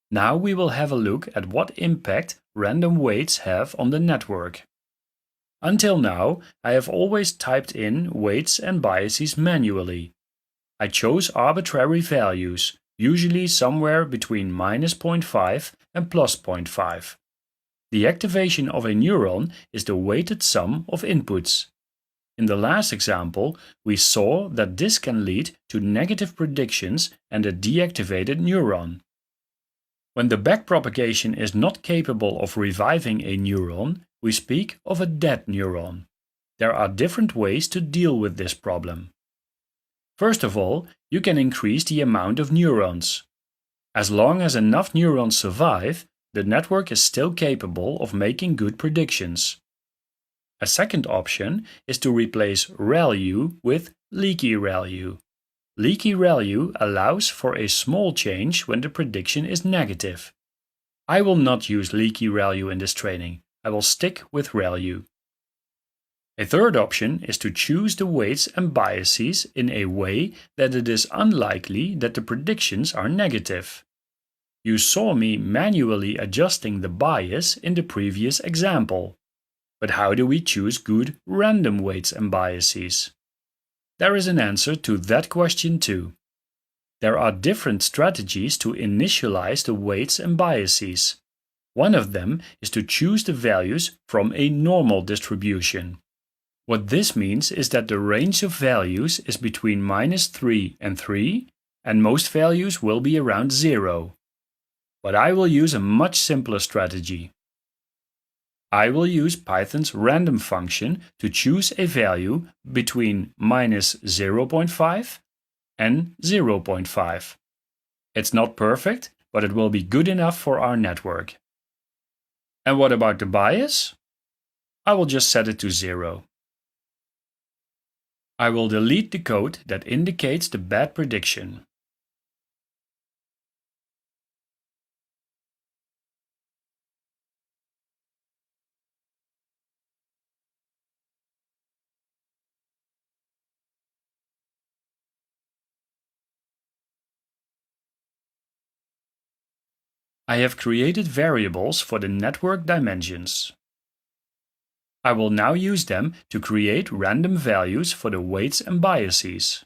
Now we will have a look at what impact random weights have on the network. Until now, I have always typed in weights and biases manually. I chose arbitrary values, usually somewhere between -0.5 and +0.5. The activation of a neuron is the weighted sum of inputs. In the last example, we saw that this can lead to negative predictions and a deactivated neuron. When the backpropagation is not capable of reviving a neuron, we speak of a dead neuron. There are different ways to deal with this problem. First of all, you can increase the amount of neurons. As long as enough neurons survive, the network is still capable of making good predictions. A second option is to replace ReLU with leaky ReLU. Leaky ReLU allows for a small change when the prediction is negative. I will not use leaky ReLU in this training. I will stick with ReLU. A third option is to choose the weights and biases in a way that it is unlikely that the predictions are negative. You saw me manually adjusting the bias in the previous example. But how do we choose good random weights and biases? There is an answer to that question too. There are different strategies to initialize the weights and biases. One of them is to choose the values from a normal distribution. What this means is that the range of values is between -3 and 3, and most values will be around 0. But I will use a much simpler strategy. I will use Python's random function to choose a value between -0.5 and 0.5. It's not perfect, but it will be good enough for our network. And what about the bias? I will just set it to 0. I will delete the code that indicates the bad prediction. I have created variables for the network dimensions. I will now use them to create random values for the weights and biases.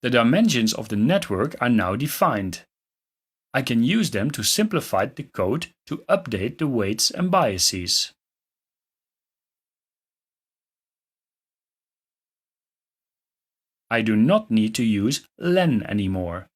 The dimensions of the network are now defined. I can use them to simplify the code to update the weights and biases. I do not need to use len anymore.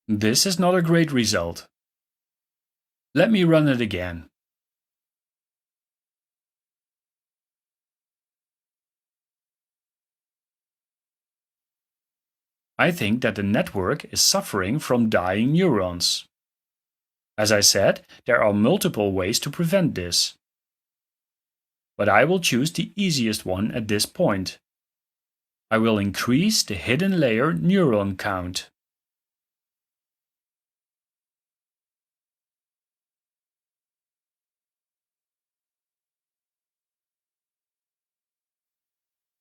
This is not a great result. Let me run it again. I think that the network is suffering from dying neurons. As I said, there are multiple ways to prevent this. But I will choose the easiest one at this point. I will increase the hidden layer neuron count.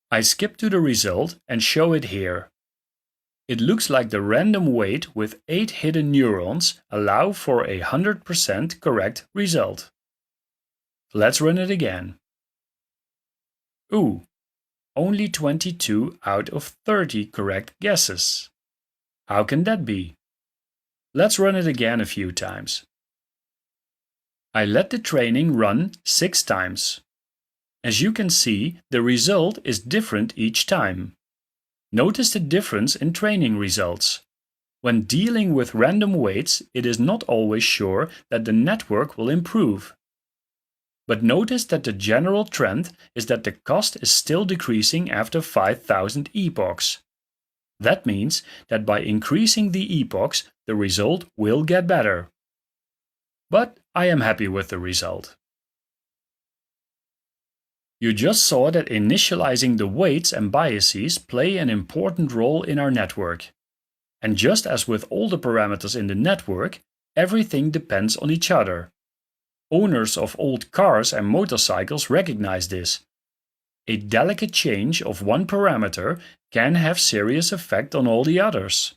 I skip to the result and show it here. It looks like the random weight with 8 hidden neurons allow for a 100% correct result. Let's run it again. Ooh, only 22 out of 30 correct guesses. How can that be? Let's run it again a few times. I let the training run 6 times. As you can see, the result is different each time. Notice the difference in training results. When dealing with random weights, it is not always sure that the network will improve. But notice that the general trend is that the cost is still decreasing after 5,000 epochs. That means that by increasing the epochs, the result will get better. But I am happy with the result. You just saw that initializing the weights and biases play an important role in our network. And just as with all the parameters in the network, everything depends on each other. Owners of old cars and motorcycles recognize this. A delicate change of one parameter can have serious effect on all the others.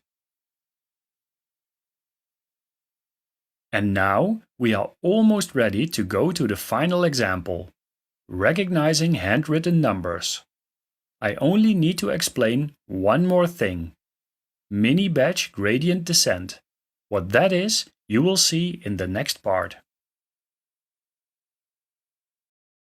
And now we are almost ready to go to the final example. Recognizing handwritten numbers. I only need to explain one more thing. Mini-batch gradient descent. What that is, you will see in the next part.